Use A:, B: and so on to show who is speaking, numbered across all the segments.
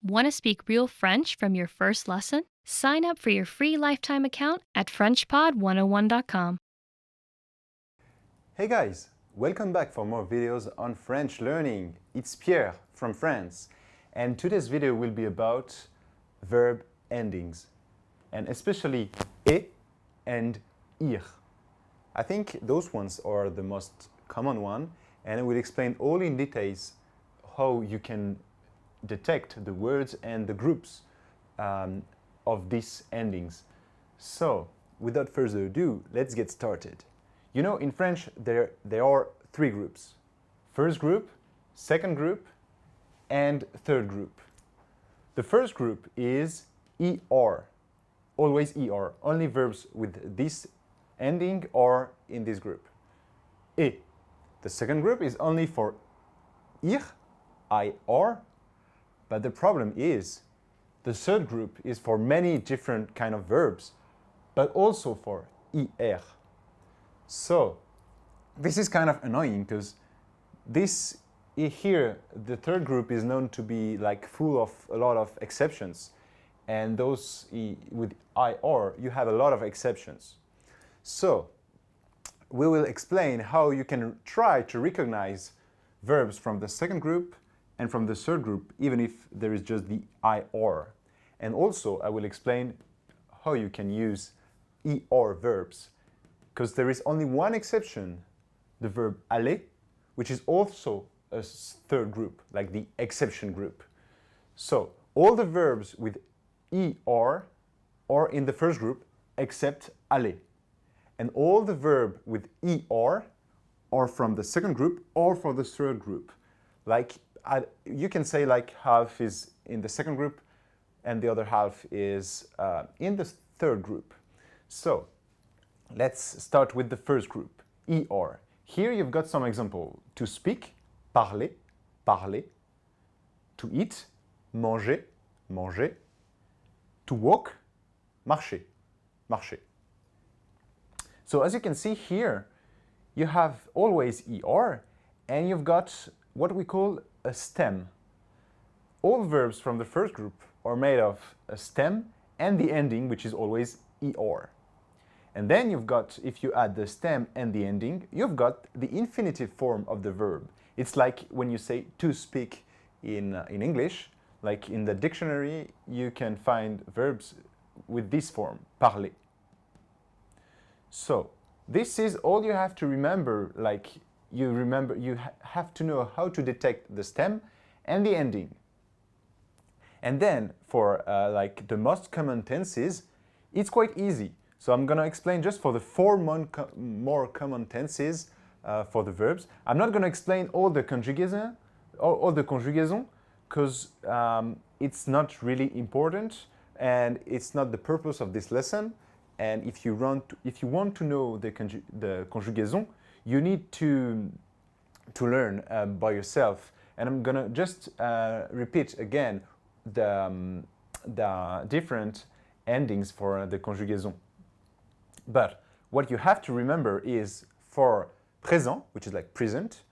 A: Want to speak real French from your first lesson? Sign up for your free lifetime account at FrenchPod101.com.
B: Hey guys, welcome back for more videos on French learning. It's Pierre from France, and today's video will be about verb endings, and especially et and ir. I think those ones are the most common one, and I will explain all in details how you can detect the words and the groups of these endings. So, without further ado, let's get started. You know, in French, there are three groups. First group, second group, and third group. The first group is ER, always ER. Only verbs with this ending are in this group. Et. The second group is only for IR, IR, but the problem is the third group is for many different kind of verbs, but also for IR. So this is kind of annoying because this here, the third group is known to be like full of a lot of exceptions, and those with IR you have a lot of exceptions. So we will explain how you can try to recognize verbs from the second group and from the third group, even if there is just the IR. And also I will explain how you can use ER verbs, because there is only one exception, the verb aller, which is also a third group, like the exception group. So all the verbs with ER are in the first group except aller. And all the verb with ER are from the second group or for the third group. Like you can say like half is in the second group and the other half is in the third group. So let's start with the first group, ER. Here you've got some example. To speak, parler, parler. To eat, manger, manger. To walk, marcher, marcher. So as you can see here, you have always ER, and you've got what we call a stem. All verbs from the first group are made of a stem and the ending, which is always ER. And then you've got, if you add the stem and the ending, you've got the infinitive form of the verb. It's like when you say to speak in English, like in the dictionary, you can find verbs with this form, parler. So this is all you have to remember, like you have to know how to detect the stem and the ending. And then for like the most common tenses, it's quite easy. So I'm going to explain just for the four more common tenses for the verbs. I'm not going to explain all the conjugation, because it's not really important and it's not the purpose of this lesson. And if you want to know the conjugation, you need to learn by yourself. And I'm gonna just repeat again the different endings for the conjugation. But what you have to remember is for présent, which is like present,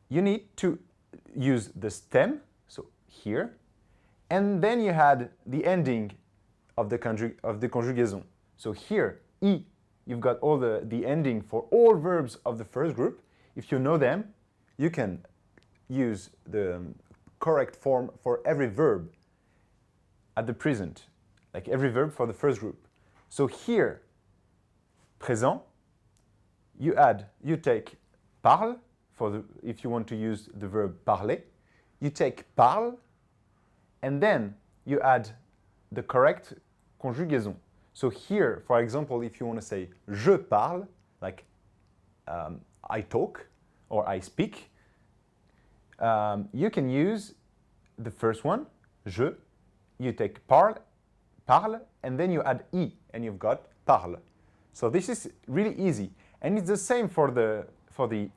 B: you need to use the stem, so here, and then you had the ending of the conjugation. So here, I, you've got all the ending for all verbs of the first group. If you know them, you can use the correct form for every verb at the present, like every verb for the first group. So here, présent, you take parle, if you want to use the verb parler, you take parle, and then you add the correct conjugaison. So here, for example, if you want to say je parle, like I talk or I speak, you can use the first one, je, you take parle, and then you add I, and you've got parle. So this is really easy. And it's the same for the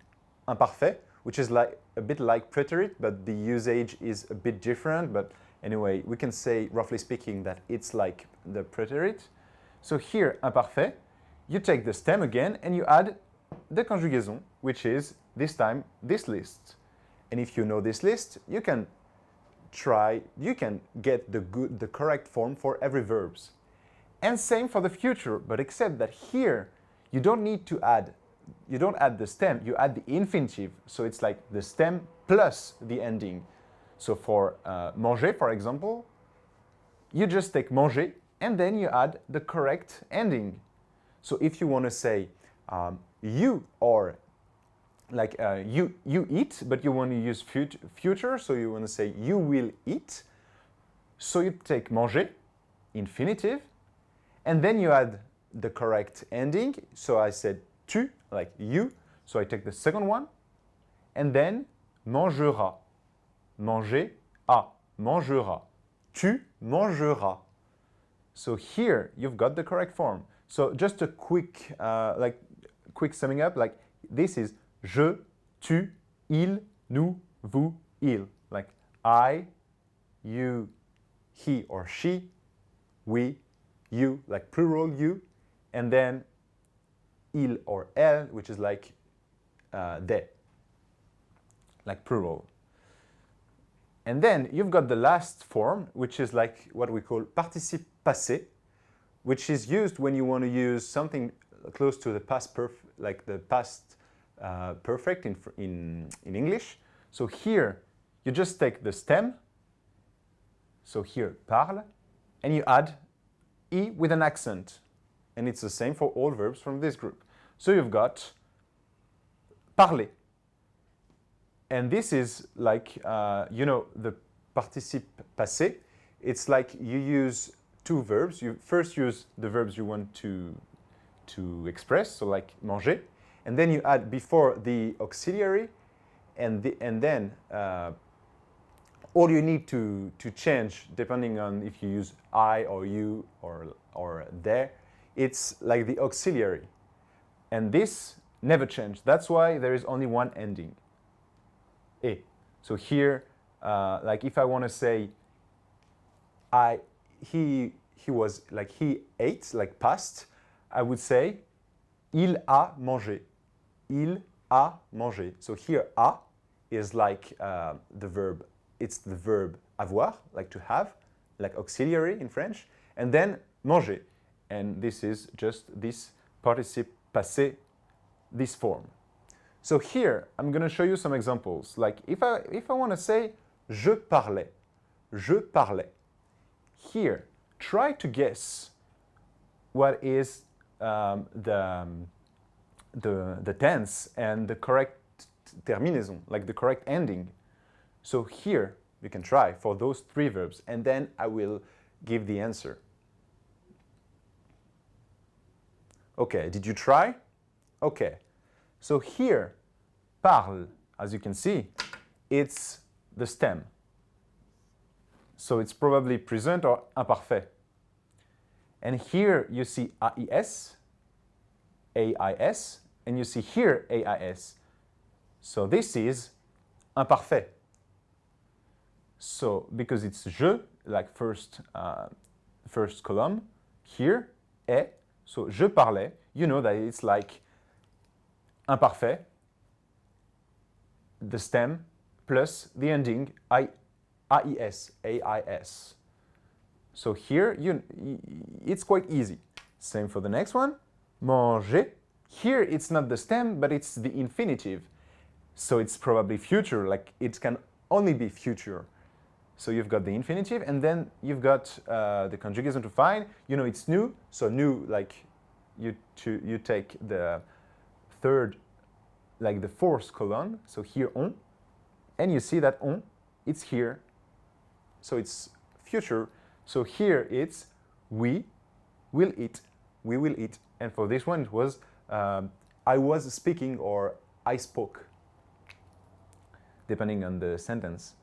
B: imparfait, which is like a bit like preterite, but the usage is a bit different. But anyway, we can say, roughly speaking, that it's like the preterite. So here, imparfait, you take the stem again and you add the conjugaison, which is, this time, this list. And if you know this list, you can you can get the correct form for every verbs. And same for the future, but except that here you don't add the stem, you add the infinitive. So it's like the stem plus the ending. So for manger, for example, you just take manger and then you add the correct ending. So if you want to say you, or like you eat, but you want to use future, so you want to say you will eat. So you take manger, infinitive, and then you add the correct ending. So I said tu, like you, so I take the second one, and then mangera, manger, a, mangera, tu mangeras. So here you've got the correct form. So just a quick summing up, like this is je, tu, il, nous, vous, il. Like I, you, he or she, we, you, like plural you, and then il or elle, which is like they, like plural. And then you've got the last form, which is like what we call participe passé, which is used when you want to use something close to the past perfect, like the past perfect in English. So here you just take the stem, so here parle, and you add e with an accent. And it's the same for all verbs from this group. So you've got parler. And this is like, the participe passé. It's like you use two verbs. You first use the verbs you want to express, so like manger. And then you add before the auxiliary, and then all you need to change, depending on if you use I or you or they, it's like the auxiliary. And this never changed. That's why there is only one ending, e. So here, like if I want to say he was, like he ate, like past, I would say il a mangé. Il a mangé. So here a is like the verb. It's the verb avoir, like to have, like auxiliary in French, and then manger. And this is just this participe passé, this form. So here, I'm going to show you some examples. Like if I want to say je parlais, je parlais. Here, try to guess what is the tense and the correct terminaison, like the correct ending. So here, you can try for those three verbs, and then I will give the answer. Okay, did you try? Okay. So here, parle, as you can see, it's the stem. So it's probably present or imparfait. And here you see AIS, AIS, and you see here AIS. So this is imparfait. So because it's je, like first column, here, est, so je parlais, you know that it's like imparfait, the stem, plus the ending, AIS, AIS. So here, it's quite easy. Same for the next one, manger. Here, it's not the stem, but it's the infinitive. So it's probably future, like it can only be future. So you've got the infinitive, and then you've got the conjugation to find. You know it's nous, so nous, like you take the third, like the fourth column, so here on, and you see that on, it's here, so it's future. So here it's we will eat, we will eat. And for this one it was I was speaking or I spoke, depending on the sentence.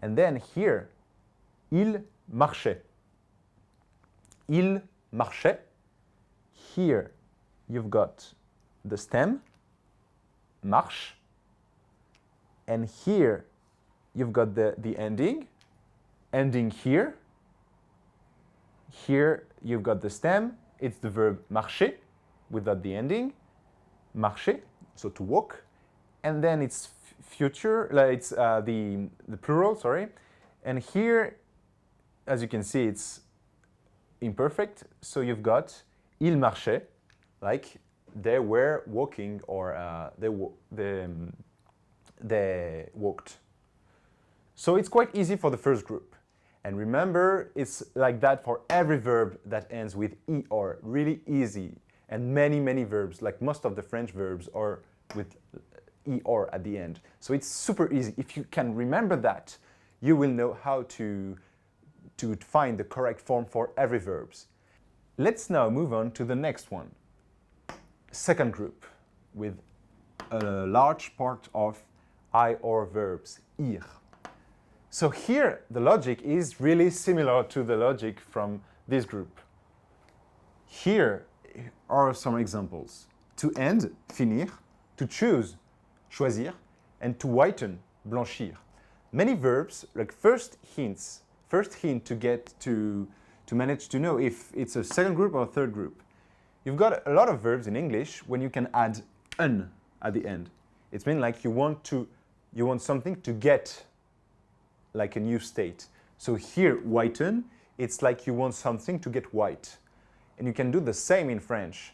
B: And then here, il marchait. Il marchait. Here, you've got the stem, marche. And here, you've got the ending here. Here, you've got the stem. It's the verb marcher, without the ending, marcher, so to walk. And then it's future, it's the plural, sorry. And here, as you can see, it's imperfect. So you've got il marchait, like they were walking or they walked. So it's quite easy for the first group. And remember, it's like that for every verb that ends with er, really easy. And many verbs, like most of the French verbs, are with er at the end. So it's super easy. If you can remember that, you will know how to find the correct form for every verbs. Let's now move on to the next one. Second group, with a large part of I-or verbs, ir. So here, the logic is really similar to the logic from this group. Here are some examples. To end, finir, to choose, choisir, and to whiten, blanchir. Many verbs, like first hint to get to manage to know if it's a second group or a third group. You've got a lot of verbs in English when you can add un at the end. It's mean like you want something to get like a new state. So here, whiten, it's like you want something to get white. And you can do the same in French.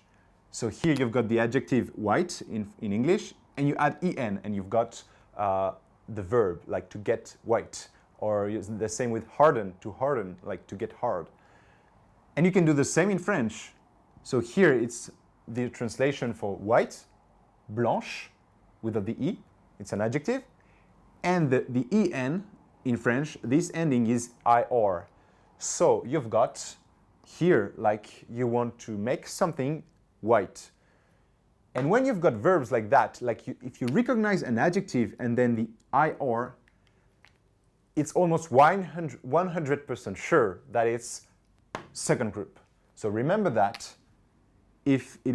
B: So here you've got the adjective white in English, and you add en, and you've got the verb, like to get white. Or the same with harden, to harden, like to get hard. And you can do the same in French. So here it's the translation for white, blanche, without the e, it's an adjective. And the en in French, this ending is ir. So you've got here, like you want to make something white. And when you've got verbs like that, like if you recognize an adjective and then the ir, it's almost 100% sure that it's second group. So remember that if it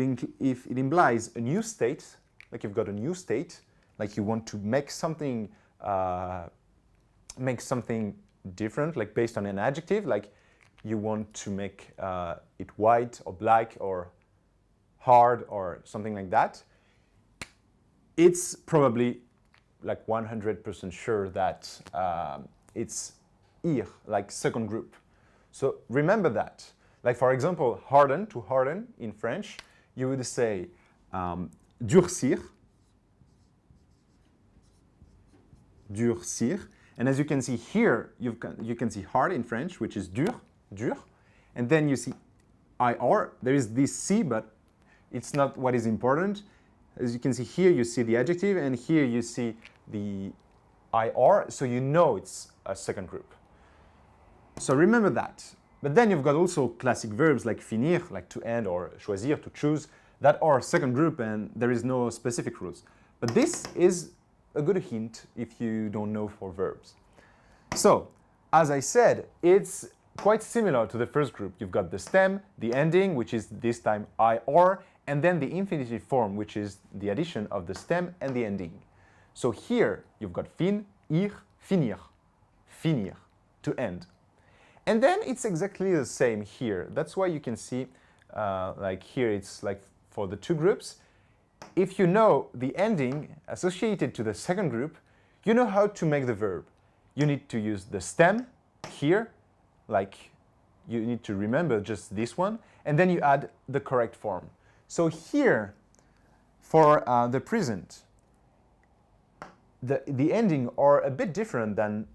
B: implies a new state, like you've got a new state, like you want to make something different, like based on an adjective, like you want to make it white or black or hard or something like that, it's probably like 100% sure that it's ir, like second group. So remember that. Like for example, harden, to harden in French, you would say durcir, durcir. And as you can see here, you can see hard in French, which is dur, dur. And then you see ir. There is this C, but it's not what is important. As you can see here, you see the adjective, and here you see the ir, so you know it's a second group. So remember that. But then you've got also classic verbs like finir, like to end, or choisir, to choose, that are second group, and there is no specific rules. But this is a good hint if you don't know for verbs. So, as I said, it's quite similar to the first group. You've got the stem, the ending, which is this time ir, and then the infinitive form, which is the addition of the stem and the ending. So here, you've got fin, ir, finir, finir, to end. And then it's exactly the same here. That's why you can see, like here, it's like for the two groups. If you know the ending associated to the second group, you know how to make the verb. You need to use the stem here, like you need to remember just this one, and then you add the correct form. So here, for the present, the ending are a bit different than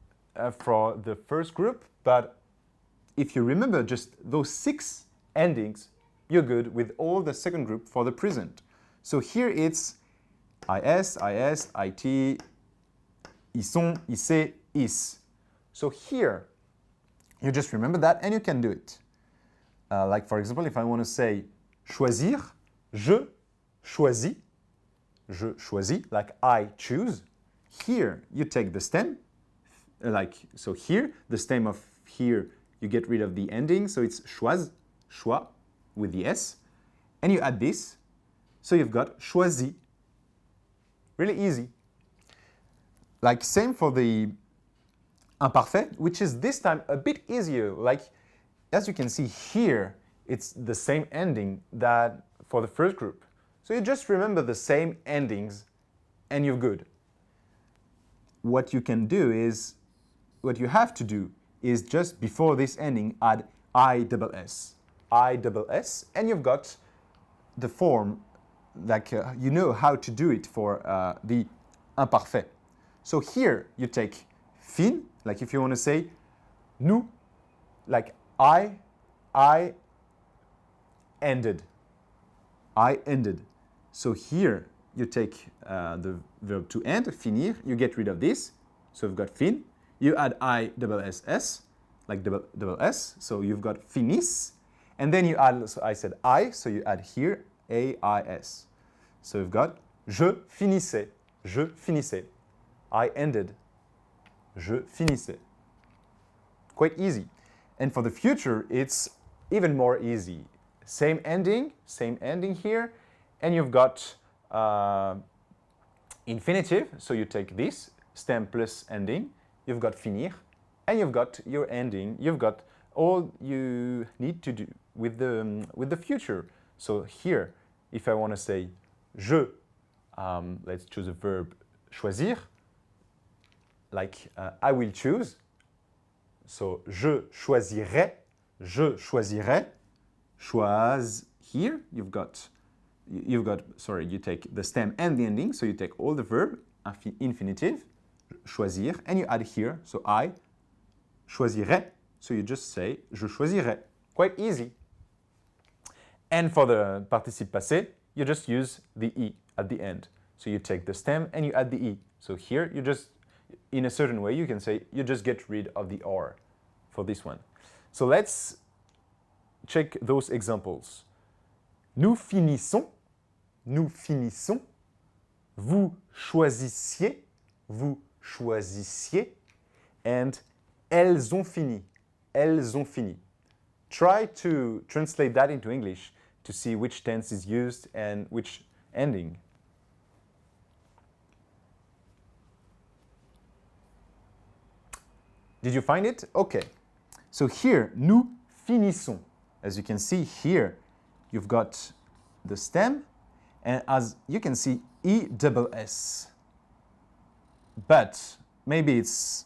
B: for the first group, but if you remember just those 6 endings, you're good with all the second group for the present. So here it's is, it, ils sont, issent, is. So here, you just remember that and you can do it. Like for example, if I want to say choisir, je choisis, like I choose. Here, you take the stem, so here, the stem of here, you get rid of the ending, so it's choise, choix, with the S, and you add this, so you've got choisi. Really easy. Like same for the imparfait, which is this time a bit easier. Like, as you can see here, it's the same ending that for the first group. So you just remember the same endings and you're good. What you can do is what you have to do is just before this ending add ISS. ISS, and you've got the form, like you know how to do it for the imparfait. So here you take fin, like if you want to say nous, like I ended. I ended. So here you take the verb to end, finir, you get rid of this. So you've got fin. You add ISS, like double S. So you've got finis. And then you add, so I said I, so you add here AIS. So you've got je finissais. Je finissais. I ended. Je finissais. Quite easy. And for the future, it's even more easy. Same ending here, and you've got infinitive, so you take this, stem plus ending, you've got finir, and you've got your ending, you've got all you need to do with the future. So here, if I want to say je, let's choose a verb choisir, like I will choose, so je choisirai, choise here, you've got, sorry, you take the stem and the ending, so you take all the verb, infinitive, choisir, and you add here, so I choisirai, so you just say je choisirai. Quite easy. And for the participe passé, you just use the E at the end. So you take the stem and you add the E. So here you just, in a certain way, you can say you just get rid of the R for this one. So let's check those examples. Nous finissons, vous choisissiez, and elles ont fini. Try to translate that into English to see which tense is used and which ending. Did you find it? Okay. So here, nous finissons. As you can see here, you've got the stem, and as you can see, ESS. But maybe it's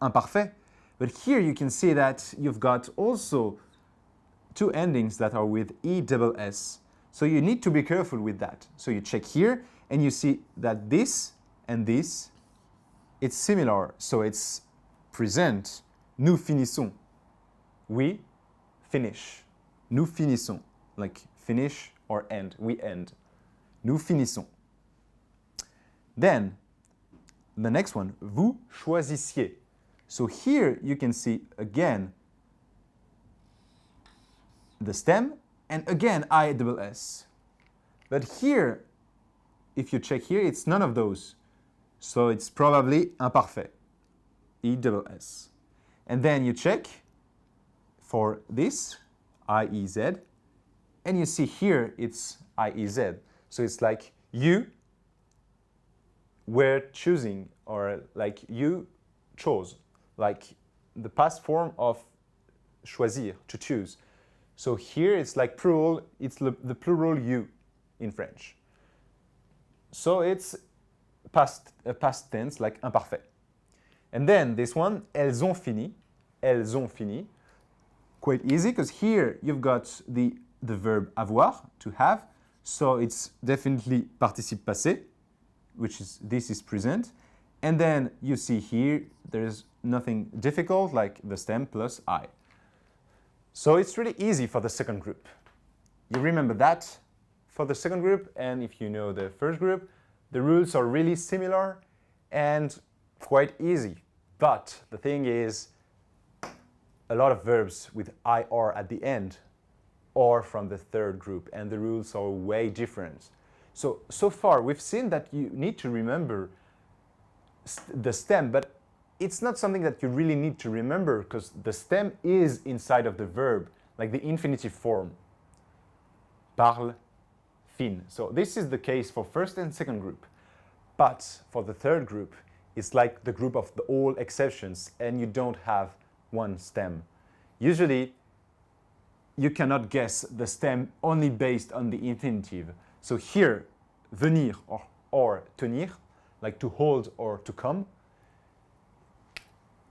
B: imparfait. But here you can see that you've got also two endings that are with ESS. So you need to be careful with that. So you check here, and you see that this and this, it's similar. So it's present. Nous finissons. We finish. Nous finissons. Like finish or end. We end. Nous finissons. Then, the next one, vous choisissiez. So here you can see again the stem and again ISS. But here, if you check here, it's none of those. So it's probably imparfait. ESS. And then you check for this, IEZ, and you see here it's IEZ. So it's like you were choosing, or like you chose, like the past form of choisir, to choose. So here it's like plural, it's the plural you in French. So it's past tense, like imparfait. And then this one, elles ont fini. Quite easy, because here you've got the verb avoir, to have. So it's definitely participe passé, which is, this is present. And then you see here, there's nothing difficult, like the stem plus I. So it's really easy for the second group. You remember that for the second group, and if you know the first group, the rules are really similar and quite easy. But the thing is, a lot of verbs with IR at the end are from the third group, and the rules are way different. So far, we've seen that you need to remember the stem, but it's not something that you really need to remember, because the stem is inside of the verb, like the infinitive form. Parle, fin. So this is the case for first and second group. But for the third group, it's like the group of the all exceptions, and you don't have one stem. Usually, you cannot guess the stem only based on the infinitive. So here, venir or tenir, like to hold or to come,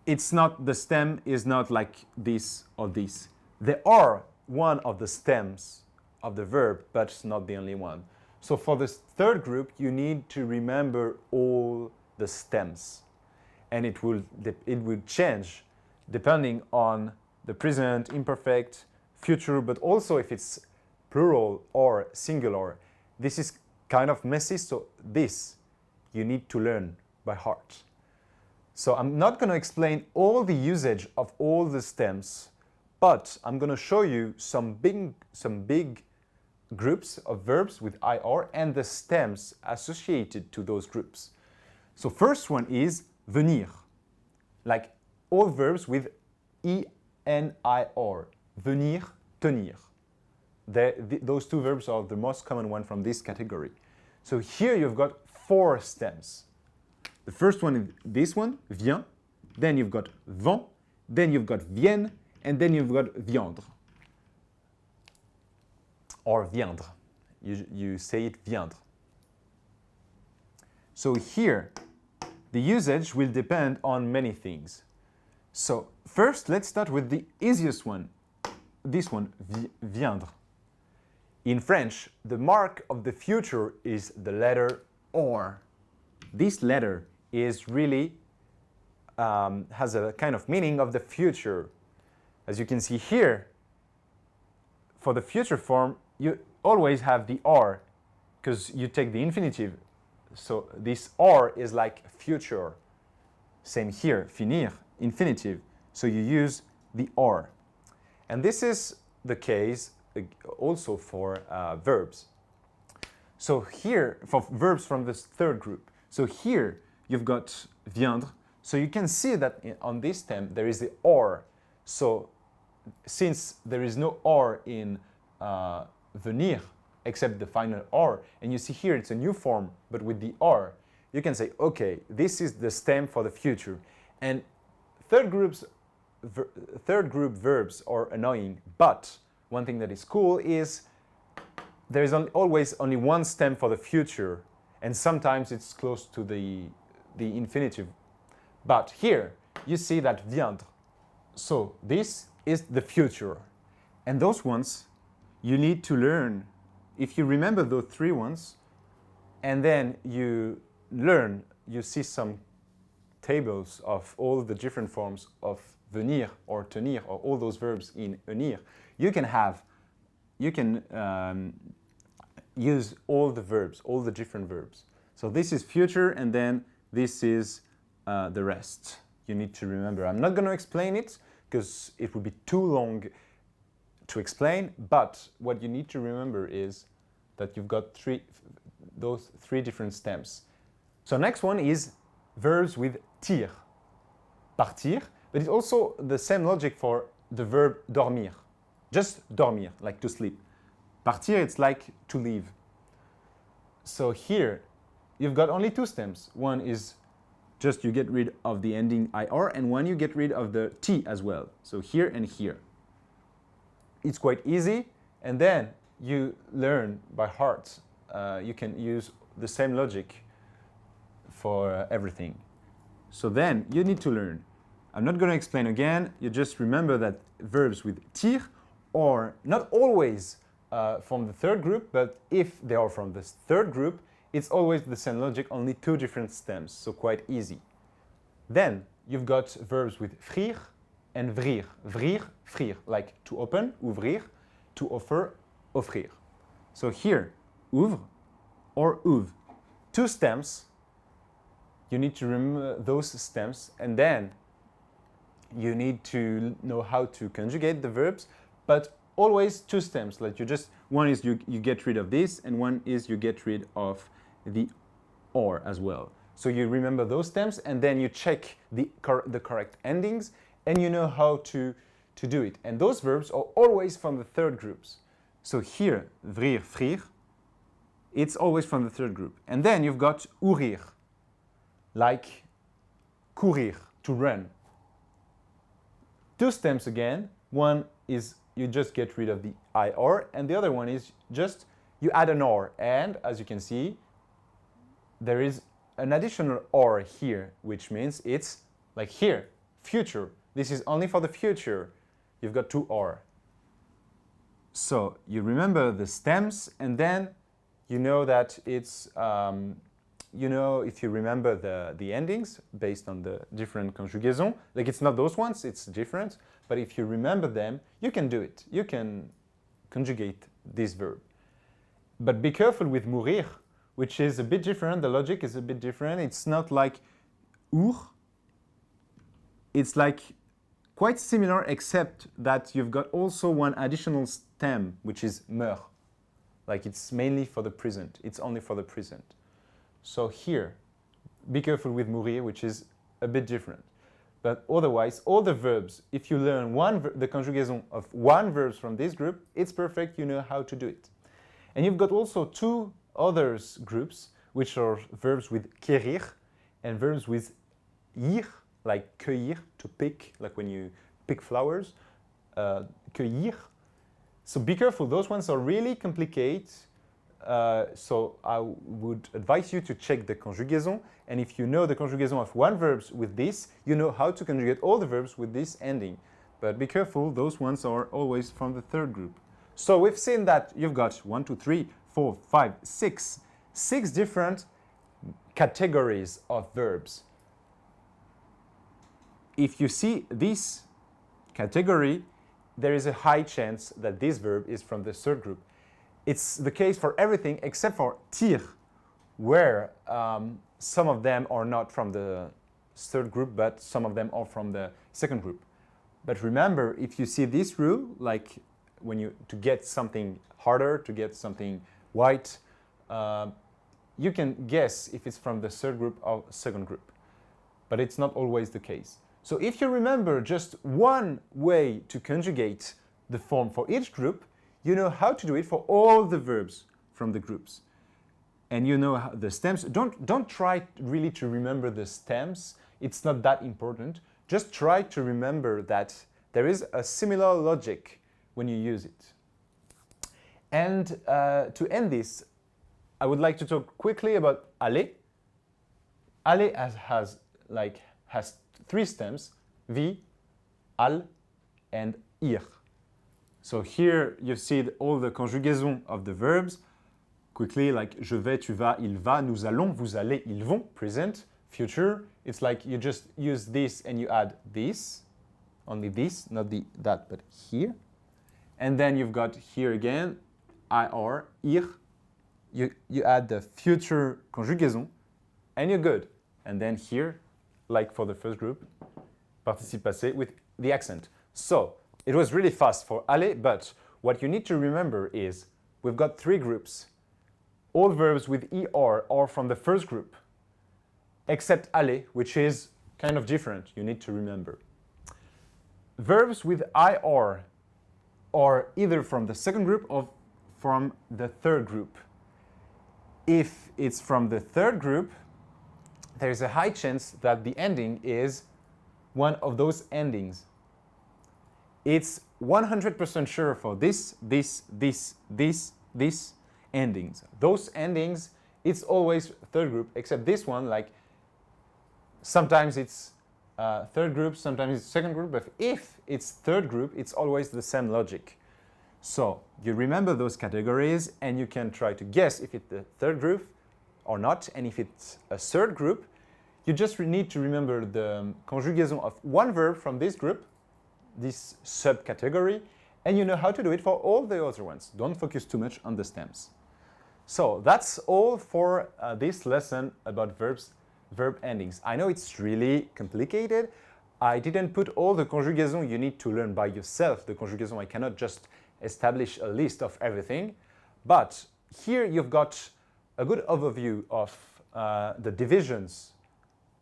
B: it's not, the stem is not like this or this. They are one of the stems of the verb, but it's not the only one. So for this third group, you need to remember all the stems. And it will change depending on the present, imperfect, future, but also if it's plural or singular. This is kind of messy, so this you need to learn by heart. So I'm not going to explain all the usage of all the stems, but I'm going to show you some big groups of verbs with IR and the stems associated to those groups. So first one is venir, like all verbs with ENIR, venir, tenir. Those two verbs are the most common one from this category. So here you've got 4 stems. The first one is this one, vient, then you've got vent, then you've got vienne, and then you've got viandre. Or viandre. You say it viandre. So here, the usage will depend on many things. So first, let's start with the easiest one. This one, viandre. In French, the mark of the future is the letter or. This letter is really has a kind of meaning of the future. As you can see here, for the future form, you always have the or because you take the infinitive. So this or is like future. Same here, finir, infinitive. So you use the or. And this is the case also for verbs. So here, for verbs from this third group. So here, you've got viandre. So you can see that on this stem, there is the or. So since there is no or in venir, except the final or, and you see here it's a new form, but with the or, you can say, okay, this is the stem for the future. And third group verbs are annoying, but one thing that is cool is there is always only one stem for the future, and sometimes it's close to the infinitive. But here, you see that viandre. So this is the future. And those ones, you need to learn. If you remember those 3 ones, and then you learn, you see some tables of all the different forms of venir or tenir or all those verbs in unir, you can use all the verbs, all the different verbs. So this is future, and then this is the rest. You need to remember. I'm not going to explain it because it would be too long to explain, but what you need to remember is that you've got those 3 different stems. So next one is verbs with tir, partir, but it's also the same logic for the verb dormir, just dormir, like to sleep. Partir, it's like to leave. So here, you've got only 2 stems. One is just you get rid of the ending IR, and one you get rid of the T as well. So here and here. It's quite easy, and then you learn by heart. You can use the same logic for everything. So then you need to learn. I'm not going to explain again. You just remember that verbs with tir are not always from the third group, but if they are from the third group, it's always the same logic, only 2 different stems, so quite easy. Then you've got verbs with vrir and vrir. Vrir, vrir, like to open, ouvrir, to offer, offrir. So here, ouvre or ouvre. 2 stems. You need to remember those stems, and then you need to know how to conjugate the verbs, but always 2 stems. Like one is you get rid of this, and one is you get rid of the or as well. So you remember those stems, and then you check the correct endings, and you know how to do it. And those verbs are always from the third groups. So here, vrir, vrir, it's always from the third group. And then you've got ourir, like courir, to run. 2 stems again. One is you just get rid of the IR, and the other one is just you add an OR. And as you can see, there is an additional OR here, which means it's like here, future. This is only for the future. You've got two R. So you remember the stems, and then you know that it's, if you remember the endings based on the different conjugations, like it's not those ones, it's different, but if you remember them, you can do it. You can conjugate this verb. But be careful with mourir, which is a bit different. The logic is a bit different. It's not like ur. It's like quite similar, except that you've got also one additional stem, which is meurt. Like it's mainly for the present. It's only for the present. So here, be careful with mourir, which is a bit different. But otherwise, all the verbs, if you learn the conjugation of one verb from this group, it's perfect. You know how to do it. And you've got also two other groups, which are verbs with quérir and verbs with ir, like cueillir, to pick, like when you pick flowers, cueillir. So be careful, those ones are really complicated. So I would advise you to check the conjugaison, and if you know the conjugaison of one verb with this, you know how to conjugate all the verbs with this ending. But be careful, those ones are always from the third group. So we've seen that you've got 1, 2, 3, 4, 5, 6 different categories of verbs. If you see this category, there is a high chance that this verb is from the third group. It's the case for everything except for tir, where some of them are not from the third group, but some of them are from the second group. But remember, if you see this rule, like to get something harder, to get something white, you can guess if it's from the third group or second group. But it's not always the case. So if you remember just one way to conjugate the form for each group, you know how to do it for all the verbs from the groups. And you know the stems. Don't try really to remember the stems. It's not that important. Just try to remember that there is a similar logic when you use it. And to end this, I would like to talk quickly about aller. Aller has three stems, vi, al, and ir. So here you see all the conjugations of the verbs. Quickly, like je vais, tu vas, il va, nous allons, vous allez, ils vont, present, future. It's like you just use this and you add this, only this, not that, but here. And then you've got here again, ir, ir. You add the future conjugaison, and you're good. And then here, like for the first group, participe passé with the accent. So it was really fast for aller, but what you need to remember is we've got three groups. All verbs with er are from the first group, except aller, which is kind of different. You need to remember. Verbs with ir are either from the second group or from the third group. If it's from the third group, there is a high chance that the ending is one of those endings. It's 100% sure for this endings. Those endings, it's always third group, except this one, like sometimes it's third group, sometimes it's second group, but if it's third group, it's always the same logic. So you remember those categories and you can try to guess if it's the third group or not, and if it's a third group, you just need to remember the conjugation of one verb from this group, this subcategory, and you know how to do it for all the other ones. Don't focus too much on the stems. So that's all for this lesson about verb endings. I know it's really complicated. I didn't put all the conjugation you need to learn by yourself. The conjugation, I cannot just establish a list of everything. But here you've got a good overview of the divisions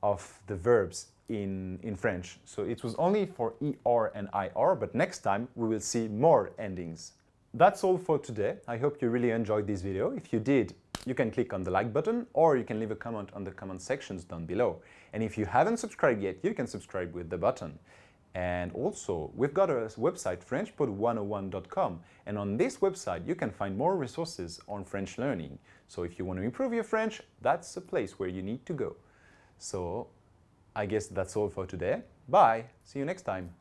B: of the verbs in French. So it was only for ER and IR, but next time we will see more endings. That's all for today. I hope you really enjoyed this video. If you did, you can click on the like button or you can leave a comment on the comment sections down below. And if you haven't subscribed yet, you can subscribe with the button. And also, we've got a website, FrenchPod101.com, and on this website you can find more resources on French learning. So if you want to improve your French, that's a place where you need to go. So I guess that's all for today. Bye. See you next time.